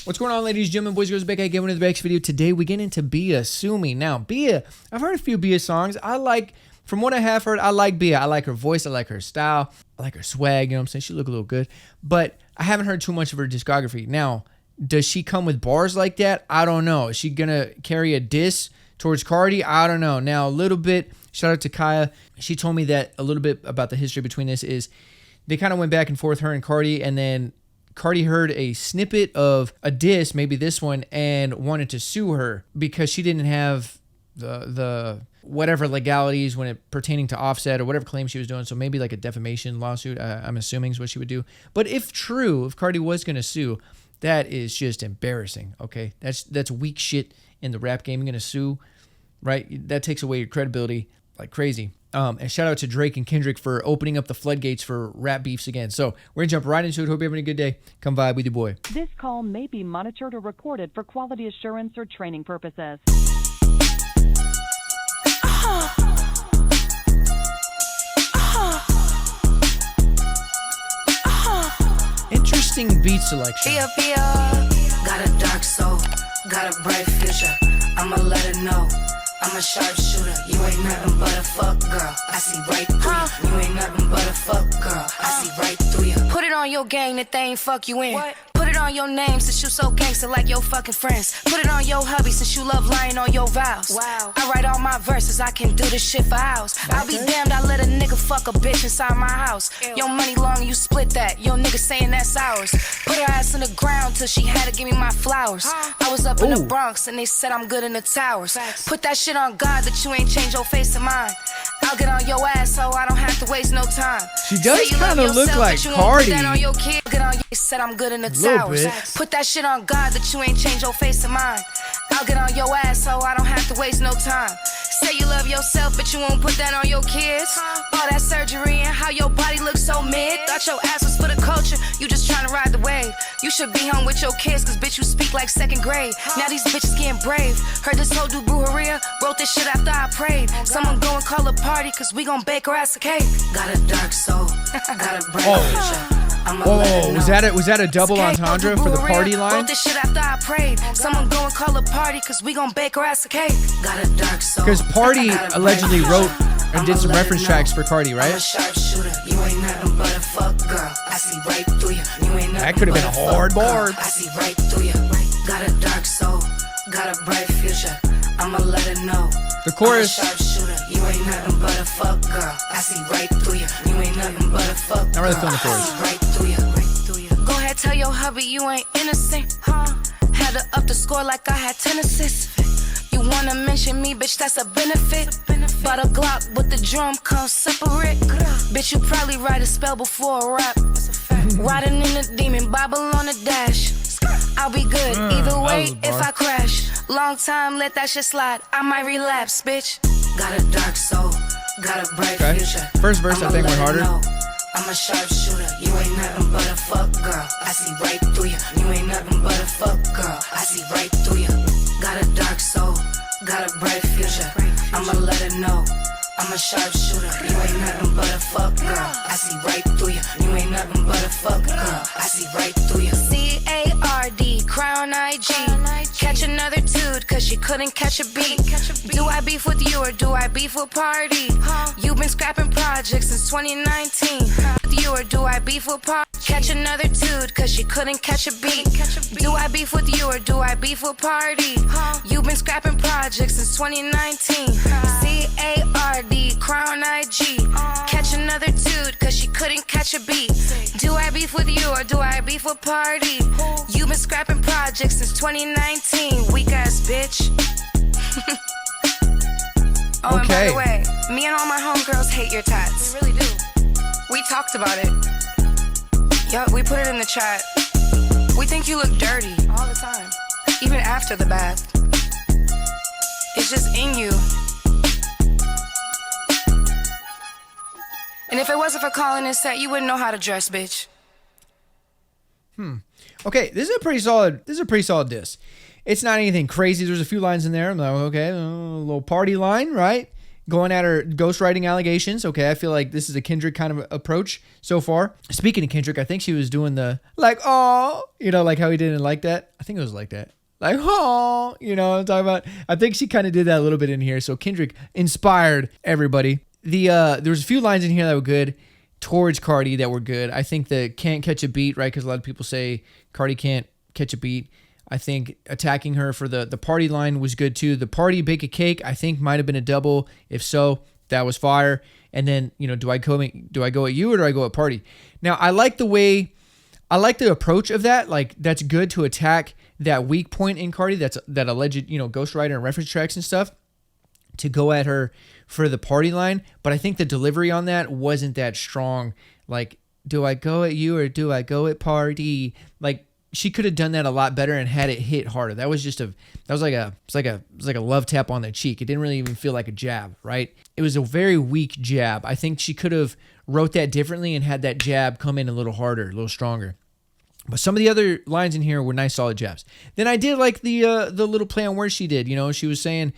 What's going on, ladies, gentlemen, boys, girls, back again with the next video. Today we get into Bia Sue Me. Now, Bia, I've heard a few Bia songs. From what I have heard, I like Bia. I like her voice. I like her style. I like her swag. You know what I'm saying? She look a little good. But I haven't heard too much of her discography. Now, does she come with bars like that? I don't know. Is she going to carry a diss towards Cardi? I don't know. Now, a little bit, shout out to Kaya. She told me that a little bit about the history between this is they kind of went back and forth, her and Cardi, and then Cardi heard a snippet of a diss, maybe this one, and wanted to sue her because she didn't have the whatever legalities when it pertaining to Offset or whatever claim she was doing. So maybe like a defamation lawsuit, I'm assuming is what she would do. But if true, if Cardi was going to sue, that is just embarrassing, okay? That's weak shit in the rap game. You're going to sue, right? That takes away your credibility like crazy. And shout out to Drake and Kendrick for opening up the floodgates for rap beefs again. So we're going to jump right into it. Hope you're having a good day. Come vibe with your boy. This call may be monitored or recorded for quality assurance or training purposes. Interesting beat selection. Got a dark soul, got a bright future. I'ma let her know. I'm a sharpshooter. You ain't nothing but a fuck girl. I see right through you. You ain't nothing but a fuck girl. I see right through you. Put it on your gang that they ain't fuck you in. What? Put it on your name since you so gangster like your fucking friends. Put it on your hubby since you love lying on your vows. Wow. I write all my verses, I can do this shit for hours. Okay. I'll be damned, I let a nigga fuck a bitch inside my house. Ew. Your money long, you split that. Your nigga saying that's ours. Put her ass in the ground till she had to give me my flowers. I was up in the Bronx and they said I'm good in the towers. Facts. Put that shit on God that you ain't change your face to mine. I'll get on your ass so I don't have to waste no time. She does kind of look like Cardi. On your kid. Get on your said I'm good in the towers. Put that shit on God that you ain't change your face to mine. I'll get on your ass so I don't have to waste no time. Say you love yourself, but you won't put that on your kids. All that surgery and how your body looks so mid. Thought your ass was for the culture, you just trying to ride the wave. You should be home with your kids, cause bitch you speak like second grade. Now these bitches getting brave. Heard this whole dude brujeria, wrote this shit after I prayed. Someone go and call a party, cause we gon' bake her ass a cake. Got a dark soul, got a bright future. Oh, was that a double entendre for the party line? Wrote this shit after I prayed. Someone go and call a party, cause we gon' bake her ass a cake. Got a dark soul. Because Party allegedly wrote and did some reference tracks for Cardi, right? I'm a sharpshooter. You ain't nothing but a fuck girl. I see right through you. You ain't nothing that could have been a hard bar. I see right through you. Got a dark soul, got a bright future. I'ma let her know. The chorus. I'm a sharpshooter. You ain't nothing but a fuck girl. I see right through you. You ain't nothing but a fuck girl. Not really feeling the chorus. I see right through you. Go ahead, tell your hubby you ain't innocent, huh? Had to up the score like I had 10 assists. You wanna mention me, bitch, that's a benefit. But a Glock with the drum comes separate. Bitch, you probably write a spell before a rap. Riding in the demon, Bible on the dash. I'll be good either way if I crash. Long time, let that shit slide. I might relapse, bitch. Got a dark soul, got a bright future. First verse, I think went harder. I'm a sharpshooter. You ain't nothing but a fuck girl. I see right through you. You ain't nothing but a fuck girl. I see right through you. Got a dark soul, got a bright future. I'ma let her know. I'm a sharpshooter. You ain't nothing but a fuck girl. I see right through you. You ain't nothing but a fuck girl. I see right through you. C-A-R-D, Crown IG. Catch another dude, cause she couldn't catch a beat. Do I beef with you or do I beef with Party? You've been scrapping projects since 2019. With you or do I beef with Party? Catch another dude, cause she couldn't catch a beat. Do I beef with you or do I beef with Party? You've been scrapping projects since 2019. C-A-R-D, Crown IG. Catch another dude, cause she couldn't catch a beat. Do I beef with you or do I beef with Party? You've been scrapping projects since 2019. Weak ass bitch. Oh, and by the way, me and all my homegirls hate your tats. We really do. We talked about it. Yup, we put it in the chat. We think you look dirty all the time, even after the bath. It's just in you. And if it wasn't for calling this set, you wouldn't know how to dress, bitch. Okay, this is a pretty solid diss. It's not anything crazy. There's a few lines in there. I'm like, okay, a little party line, right? going at her ghostwriting allegations. Okay, I feel like this is a Kendrick kind of approach so far. Speaking of Kendrick, I think she was doing the like, oh, like how he didn't like that. I think it was like that. Like, oh, what I'm talking about? I think she kind of did that a little bit in here. So Kendrick inspired everybody. There was a few lines in here that were good towards Cardi that were good. I think the can't catch a beat, right? Because a lot of people say Cardi can't catch a beat. I think attacking her for the party line was good too. The party bake a cake, I think might have been a double. If so, that was fire. And then, do I go at you or do I go at party? Now, I like the approach of that. Like, that's good to attack that weak point in Cardi. That's that alleged, ghostwriter and reference tracks and stuff, to go at her for the party line. But I think the delivery on that wasn't that strong. Like, do I go at you or do I go at party? Like, she could have done that a lot better and had it hit harder. That was like a love tap on the cheek. It didn't really even feel like a jab, right? It was a very weak jab. I think she could have wrote that differently and had that jab come in a little harder, a little stronger. But some of the other lines in here were nice, solid jabs. Then I did like the little play on words she did. She was saying,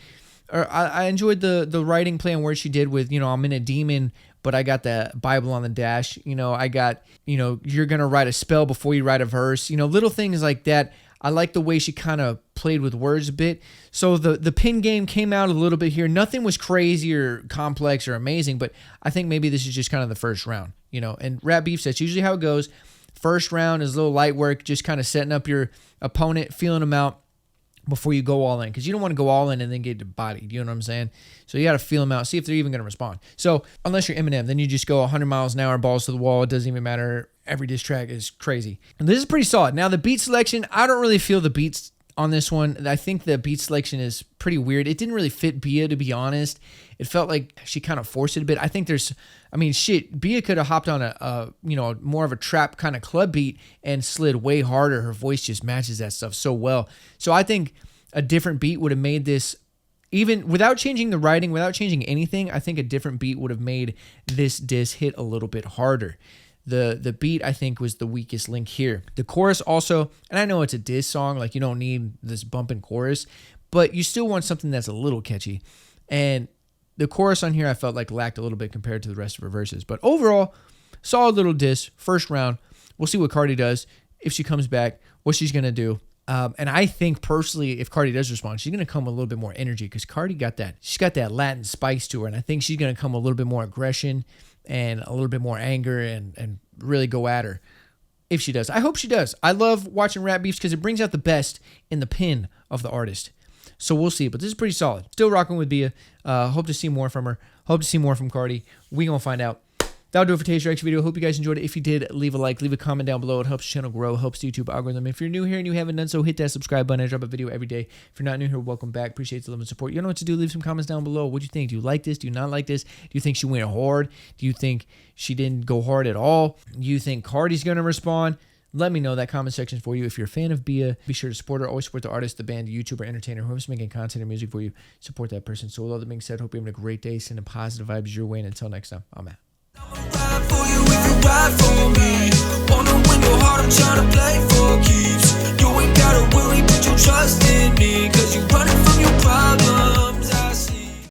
or I enjoyed the writing play on words she did with, I'm in a demon, but I got the Bible on the dash. I got, you're going to write a spell before you write a verse. Little things like that. I like the way she kind of played with words a bit. So the pin game came out a little bit here. Nothing was crazy or complex or amazing, but I think maybe this is just kind of the first round, and Rap Beef, that's usually how it goes. First round is a little light work, just kind of setting up your opponent, feeling them out before you go all in, because you don't want to go all in and then get bodied. You know what I'm saying? So you got to feel them out, see if they're even going to respond. So unless you're Eminem, then you just go 100 miles an hour, balls to the wall. It doesn't even matter. Every diss track is crazy. And this is pretty solid. Now the beat selection, I don't really feel the beats on this one. I think the beat selection is pretty weird. It didn't really fit Bia, to be honest. It felt like she kind of forced it a bit. I think Bia could have hopped on a more of a trap kind of club beat and slid way harder. Her voice just matches that stuff so well. So I think a different beat would have made this, even without changing the writing, without changing anything, I think a different beat would have made this diss hit a little bit harder. The beat, I think, was the weakest link here. The chorus also, and I know it's a diss song, like you don't need this bumping chorus, but you still want something that's a little catchy. And the chorus on here, I felt like lacked a little bit compared to the rest of her verses. But overall, solid little diss, first round. We'll see what Cardi does. If she comes back, what she's going to do. And I think personally, if Cardi does respond, she's going to come with a little bit more energy, because Cardi she's got that Latin spice to her. And I think she's going to come with a little bit more aggression and a little bit more anger and really go at her. If she does. I hope she does. I love watching rap beefs because it brings out the best in the pen of the artist. So we'll see. But this is pretty solid. Still rocking with Bia. Hope to see more from her. Hope to see more from Cardi. We going to find out. That'll do it for today's reaction video. Hope you guys enjoyed it. If you did, leave a like, leave a comment down below. It helps the channel grow, helps the YouTube algorithm. If you're new here and you haven't done so, hit that subscribe button. I drop a video every day. If you're not new here, welcome back. Appreciate the love and support. You know what to do. Leave some comments down below. What do you think? Do you like this? Do you not like this? Do you think she went hard? Do you think she didn't go hard at all? Do you think Cardi's going to respond? Let me know. That comment section for you. If you're a fan of Bia, be sure to support her. Always support the artist, the band, the YouTuber, entertainer, whoever's making content or music for you. Support that person. So with all that being said, hope you're having a great day. Sending positive vibes your way. And until next time, I'm out. Ride for you if you ride for me. Wanna win your heart, I'm tryna play for keeps. You ain't gotta worry, put your trust in me, 'cause you running from your problems.